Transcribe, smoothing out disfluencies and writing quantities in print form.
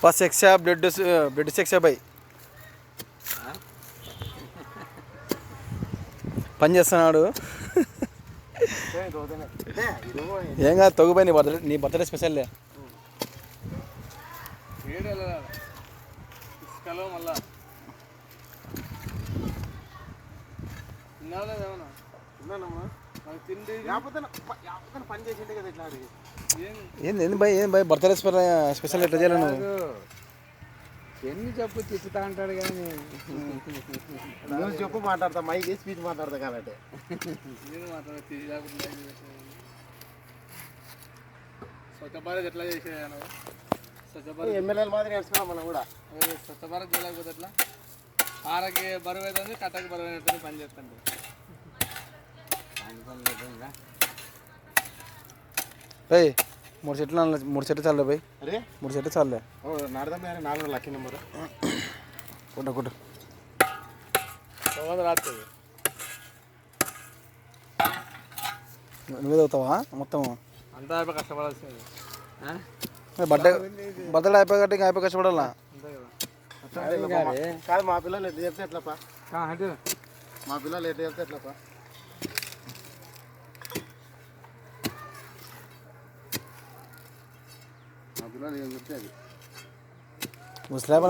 Bus ఎక్సా blood blood సెక్సా by పని చేస్తున్నాడు. ఏం కాదు తగ్గుపోయి నీ బర్త్డే స్పెషల్ మళ్ళా పని చేసిండే కదా ఇట్లా ఏంది భయ్ ఏం భయ్ బర్త్డే స్పెషల్ ఎట్లా చేయాలి నువ్వు ఎన్ని చెప్పు తిప్పుతా అంటాడు కానీ నువ్వు చెప్పు మాట్లాడతా మైక్ స్పీచ్ మాట్లాడతా కాబట్టి స్వచ్ఛ భారత్ ఎట్లా చేసేయాలి స్వచ్ఛ భారత్ ఎమ్మెల్యేల మాదిరి నేర్చుకున్నాం మనం కూడా స్వచ్ఛ భారత్ చేయలేకపోతే ఎట్లా ఆరకి బరువు అవుతుంది కట్టకి బరువు అవుతుంది పని చేస్తుంది భయ్ 3 చెట్లు చాలే భయ్ అరే 3 చెట్లు చాలే నాడదాం 4 లక్కీ నెంబరు కొట్ట రాస్తుంది నువ్వే చదువుతావా మొత్తం అంతా అయిపోయి కష్టపడాల్సింది బర్త్డే అయిపోయి ఇంకా అయిపోయి కష్టపడాలా అంతే కదా కాదు మా పిల్లలు ఎట్లా చెప్తే ఎట్లప్పా మా పిల్లలు ఎట్లా చెప్తే ఎట్లప్పా మా పిల్లలు ఏం చెప్తే అది ముసలాబ్